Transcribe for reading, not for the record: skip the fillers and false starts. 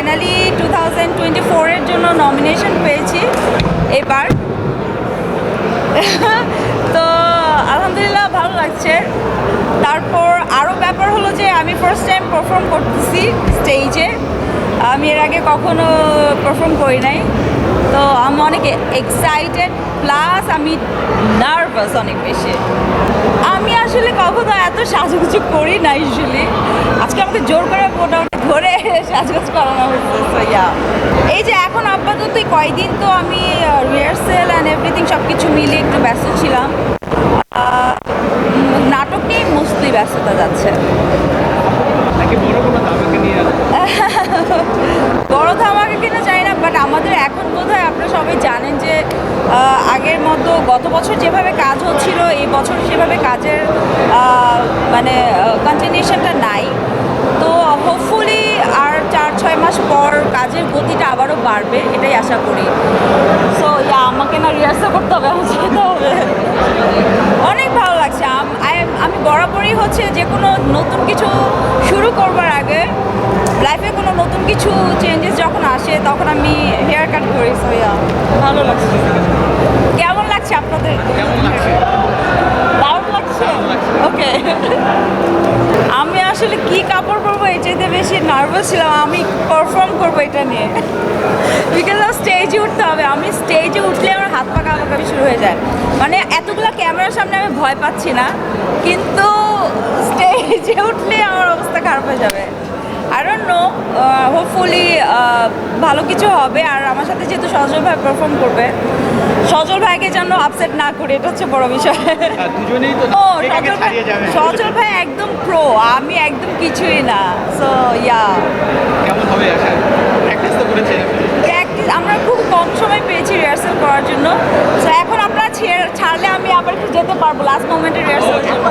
Finally 2024-এর জন্য nomination পেয়েছি এবার। তো আলহামদুলিল্লাহ ভালো লাগছে। তারপর আরও ব্যাপার হলো যে আমি ফার্স্ট টাইম পারফর্ম করতেছি স্টেজে। আমি এর আগে কখনো পারফর্ম করি নাই, তো আমি অনেক এক্সাইটেড, প্লাস আমি নার্ভাস অনেক বেশি। আমি আসলে কখনো এত সাজুগুজু করি না ইউজুয়ালি। আজকে আমাকে জোর করে মোটামুটি ধরে সাজগোজ করানো হচ্ছে। এই যে এখন আপাতত কয়দিন তো আমি রিহার্সেল অ্যান্ড এভরিথিং সব কিছু মিলিয়ে একটু ব্যস্ত ছিলাম। নাটক নিয়ে মোস্টলি ব্যস্ততা যাচ্ছে। বড় ধামাকা কিনা চাই না, বাট আমাদের এখন বোধহয় আপনারা সবাই জানেন যে আগের মতো গত বছর যেভাবে কাজ হচ্ছিল এই বছর সেভাবে কাজের মানে কন্টিনিউশনটা নাই। তো হোপফুলি আর 4-6 মাস পর কাজের গতিটা আবারও বাড়বে, এটাই আশা করি। সো আমাকে না রিহার্সাল করতে হবে, আমার যেতে হবে। অনেক ভালো লাগছে। আমি বরাবরই হচ্ছে যে কোনো নতুন কিছু শুরু করবার আগে, লাইফে কোনো নতুন কিছু চেঞ্জেস যখন আসে তখন আমি হেয়ার কাট করি। সো ভালো লাগছে। কেমন লাগছে আপনাদের? দারুণ লাগছে। ওকে, আমি আসলে কি কাপড় পরবো এই চাইতে বেশি নার্ভাস ছিলাম। আমি পারফর্ম করবো এটা নিয়ে, বিকজ স্টেজে উঠতে হবে। আমি স্টেজে উঠলে আমার হাত পা কাঁপাকাঁপি শুরু হয়ে যায়। মানে এতগুলো ক্যামেরার সামনে আমি ভয় পাচ্ছি না, কিন্তু স্টেজে উঠলে আমার অবস্থা খারাপ হয়ে যাবে। আই ডোন্ট নো, হোপফুলি ভালো কিছু হবে। আর আমার সাথে যেহেতু সজল ভাই পারফর্ম করবে, সজল ভাইকে যেন আপসেট না করি, এটা হচ্ছে বড় বিষয়। সজল ভাই একদম প্রো, আমি একদম কিছুই না। সো প্র্যাকটিস আমরা খুব কম সময় পেয়েছি রিহার্সাল করার জন্য। সো এখন আপনারা ছাড়লে আমি আবার একটু যেতে পারবো লাস্ট মোমেন্টে রিহার্সালের জন্য।